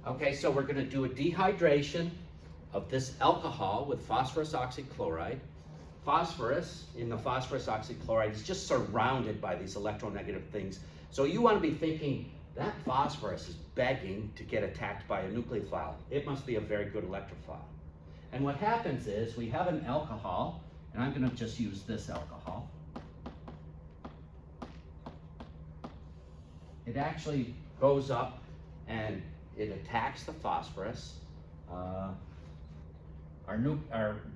Okay, so we're going to do a dehydration of this alcohol with phosphorus oxychloride. Phosphorus in the phosphorus oxychloride is just surrounded by these electronegative things. So you want to be thinking that phosphorus is begging to get attacked by a nucleophile. It must be a very good electrophile. And what happens is we have an alcohol, and I'm going to just use this alcohol. It actually goes up and it attacks the phosphorus. Our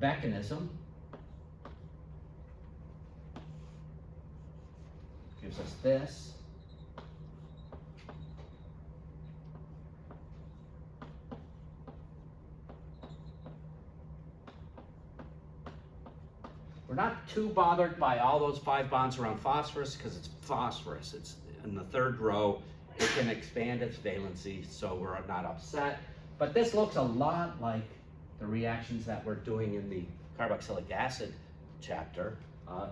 mechanism gives us this. We're not too bothered by all those 5 bonds around phosphorus because it's phosphorus. It's in the 3rd row. It can expand its valency, so we're not upset. But this looks a lot like the reactions that we're doing in the carboxylic acid chapter.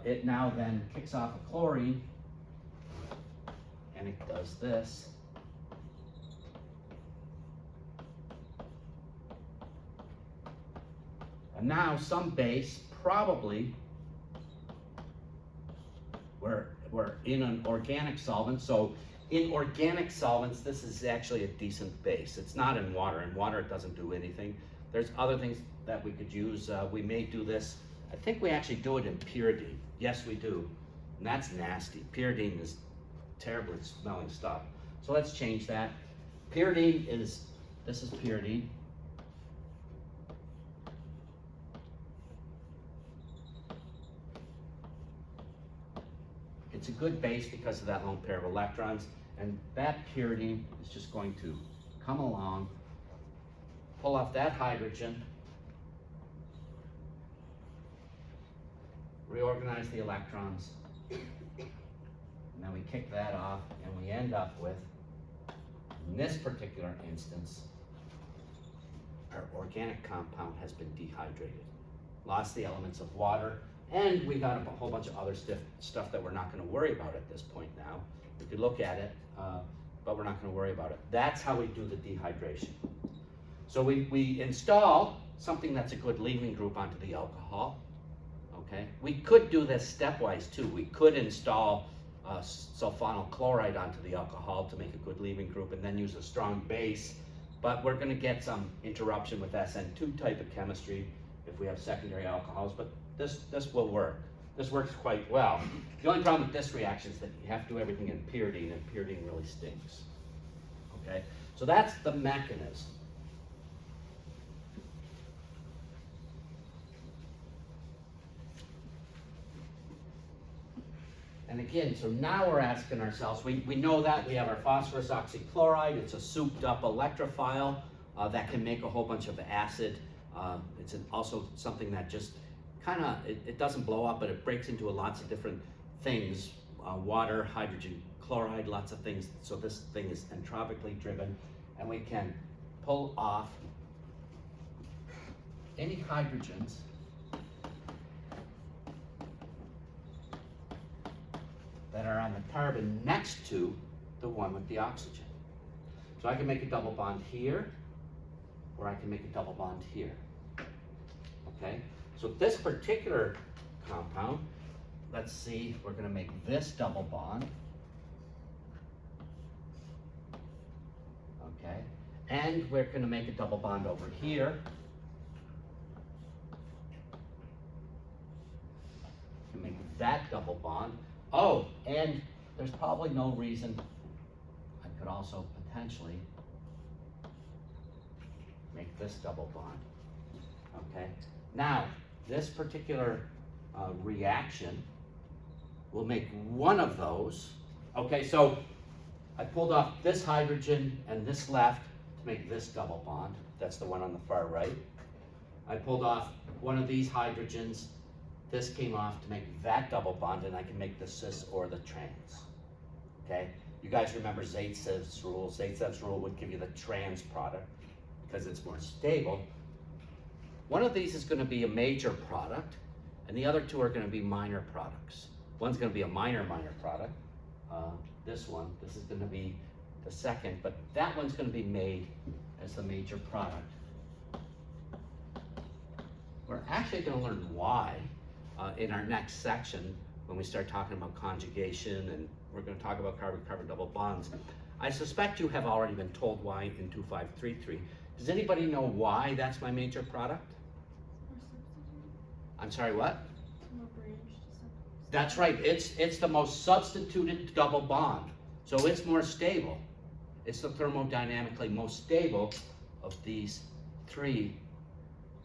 It now then kicks off a chlorine, and it does this. And now some base, probably, we're in an organic solvent. So in organic solvents, this is actually a decent base. It's not in water. In water, it doesn't do anything. There's other things that we could use. We may do this. I think we actually do it in pyridine. Yes, we do. And that's nasty. Pyridine is terribly smelling stuff. So let's change that. Pyridine is, this is pyridine. It's a good base because of that lone pair of electrons, and that pyridine is just going to come along, pull off that hydrogen, reorganize the electrons, and then we kick that off, and we end up with, in this particular instance, our organic compound has been dehydrated. Lost the elements of water, and we got a whole bunch of other stuff that we're not going to worry about at this point now. We could look at it, but we're not going to worry about it. That's how we do the dehydration. So we install something that's a good leaving group onto the alcohol. Okay, we could do this stepwise too. We could install sulfonyl chloride onto the alcohol to make a good leaving group and then use a strong base, but we're going to get some interruption with SN2 type of chemistry if we have secondary alcohols, but this will work. This works quite well. The only problem with this reaction is that you have to do everything in pyridine, and pyridine really stinks. Okay, so that's the mechanism. And again, so now we're asking ourselves, we know that we have our phosphorus oxychloride. It's a souped up electrophile that can make a whole bunch of acid. It's also something that just kind of, it doesn't blow up, but it breaks into lots of different things, water, hydrogen chloride, lots of things. So this thing is entropically driven, and we can pull off any hydrogens that are on the carbon next to the one with the oxygen. So I can make a double bond here, or I can make a double bond here. Okay, so this particular compound, let's see, we're going to make this double bond. Okay, and we're going to make a double bond over here. We can make that double bond. Oh, and there's probably no reason I could also potentially make this double bond. Okay, now this particular reaction will make one of those. Okay, so I pulled off this hydrogen and this left to make this double bond. That's the one on the far right. I pulled off one of these hydrogens. This came off to make that double bond, and I can make the cis or the trans. Okay, you guys remember Zaitsev's rule. Zaitsev's rule would give you the trans product because it's more stable. One of these is going to be a major product, and the other two are going to be minor products. One's going to be a minor product. This is going to be the second, but that one's going to be made as the major product. We're actually going to learn why in our next section when we start talking about conjugation, and we're going to talk about carbon-carbon double bonds. I suspect you have already been told why in 2533. Does anybody know why that's my major product? I'm sorry, what? That's right, it's the most substituted double bond, so it's more stable. It's the thermodynamically most stable of these three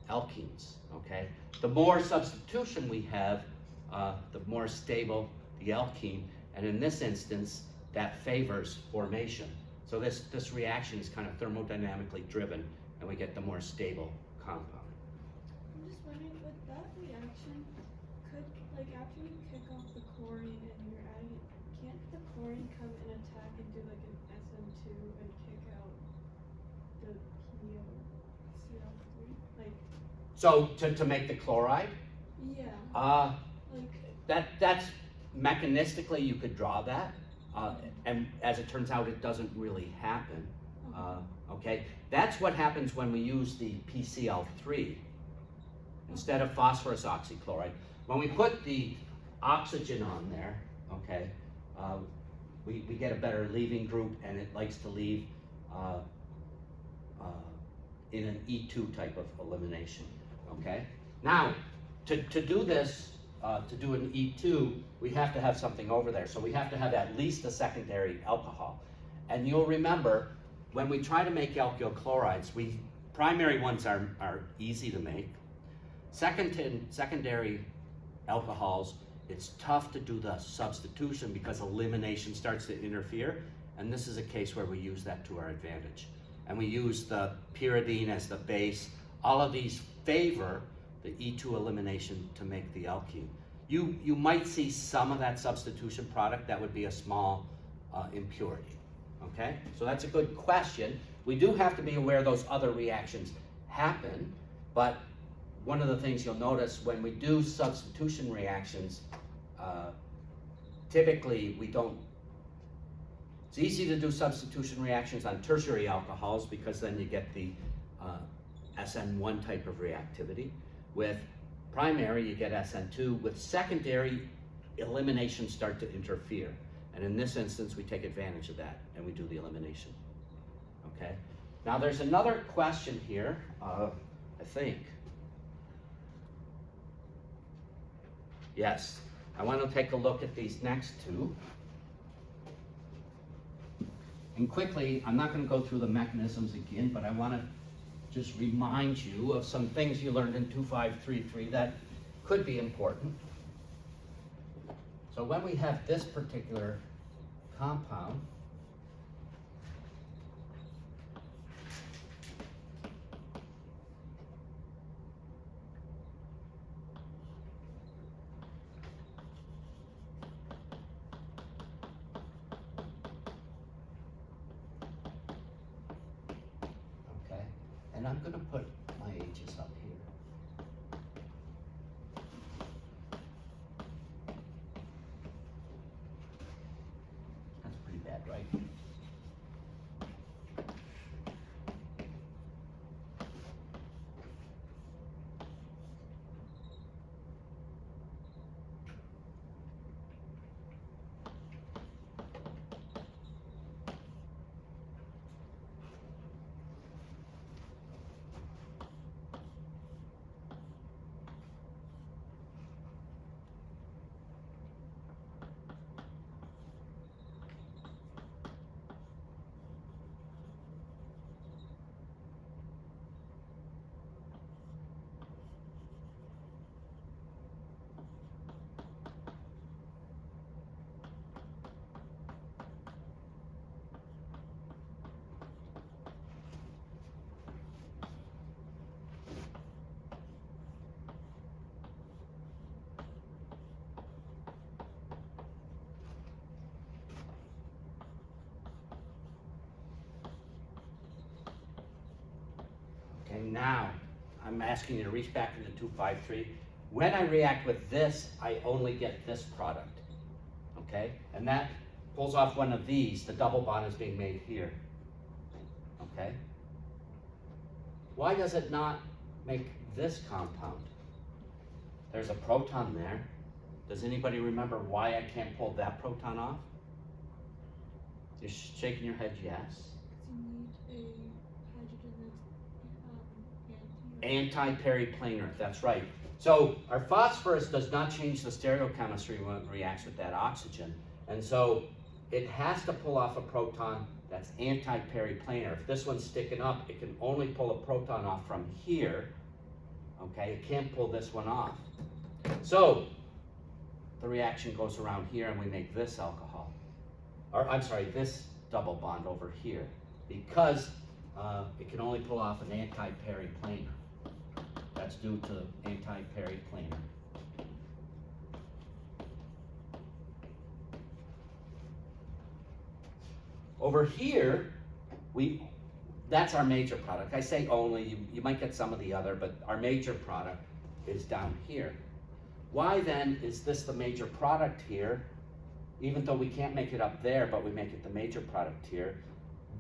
alkenes, okay? The more substitution we have, the more stable the alkene, and in this instance, that favors formation. So this reaction is kind of thermodynamically driven, and we get the more stable compound. I'm just wondering, with that reaction, could, like, after you kick off the chlorine and you're adding it, can't the chlorine come and attack and do like an SN2 and kick out the POCl3? Like, So to make the chloride, yeah. Like, that's mechanistically you could draw that, and as it turns out, it doesn't really happen. Okay, that's what happens when we use the PCl3 instead of phosphorus oxychloride. When we put the oxygen on there, okay, we get a better leaving group, and it likes to leave in an E2 type of elimination. Okay, now to do this, to do an E2, we have to have something over there. So we have to have at least a secondary alcohol. And you'll remember, when we try to make alkyl chlorides, primary ones are easy to make. Secondary alcohols, it's tough to do the substitution because elimination starts to interfere. And this is a case where we use that to our advantage. And we use the pyridine as the base. All of these favor the E2 elimination to make the alkene. You might see some of that substitution product. That would be a small impurity, okay? So that's a good question. We do have to be aware those other reactions happen, but one of the things you'll notice when we do substitution reactions, typically we don't, it's easy to do substitution reactions on tertiary alcohols because then you get the SN1 type of reactivity. With primary, you get SN2. With secondary, eliminations start to interfere. And in this instance, we take advantage of that and we do the elimination. Okay? Now there's another question here, I think. Yes, I want to take a look at these next two. And quickly, I'm not going to go through the mechanisms again, but I want to just remind you of some things you learned in 2533 that could be important. So when we have this particular compound, okay, and I'm going to put my H's up here. That's pretty bad, right? Okay, now I'm asking you to reach back into 253. When I react with this, I only get this product, okay? And that pulls off one of these, the double bond is being made here. Okay? Why does it not make this compound? There's a proton there. Does anybody remember why I can't pull that proton off? You're shaking your head yes. You need a hydrogen that's Anti-periplanar, that's right. So our phosphorus does not change the stereochemistry when it reacts with that oxygen. And so it has to pull off a proton that's anti-periplanar. If this one's sticking up, it can only pull a proton off from here. Okay, it can't pull this one off. So the reaction goes around here and we make this alcohol. Or I'm sorry, this double bond over here. Because it can only pull off an anti-periplanar. That's due to anti-periplanar. Over here, that's our major product. I say only, you might get some of the other, but our major product is down here. Why then is this the major product here? Even though we can't make it up there, but we make it the major product here.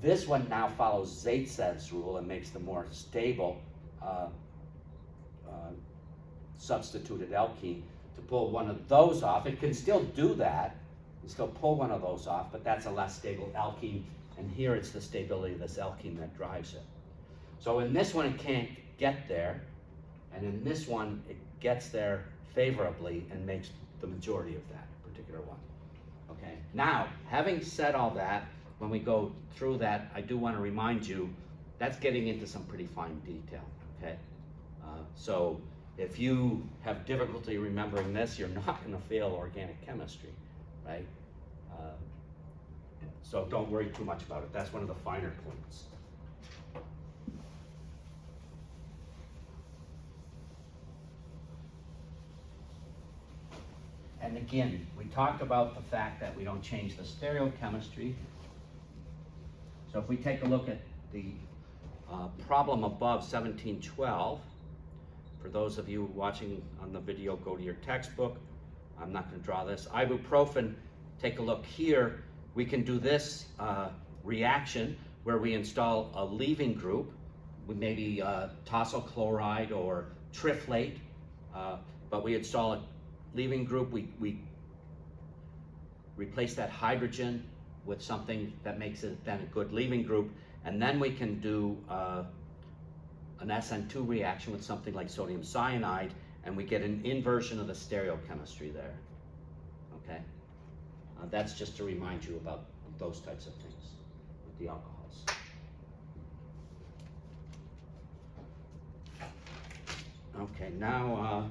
This one now follows Zaitsev's rule and makes the more stable substituted alkene to pull one of those off. It can still do that, you still pull one of those off, but that's a less stable alkene, and here it's the stability of this alkene that drives it. So in this one it can't get there, and in this one it gets there favorably and makes the majority of that particular one. Okay, now having said all that, when we go through that, I do want to remind you that's getting into some pretty fine detail. Okay, so if you have difficulty remembering this, you're not going to fail organic chemistry, right? So don't worry too much about it. That's one of the finer points. And again, we talked about the fact that we don't change the stereochemistry. So if we take a look at the problem above, 1712, for those of you watching on the video, go to your textbook. I'm not going to draw this. Ibuprofen, take a look here. We can do this reaction where we install a leaving group with maybe tosyl chloride or triflate, but we install a leaving group. We replace that hydrogen with something that makes it then a good leaving group, and then we can do an SN2 reaction with something like sodium cyanide, and we get an inversion of the stereochemistry there. Okay, that's just to remind you about those types of things with the alcohols. Okay, now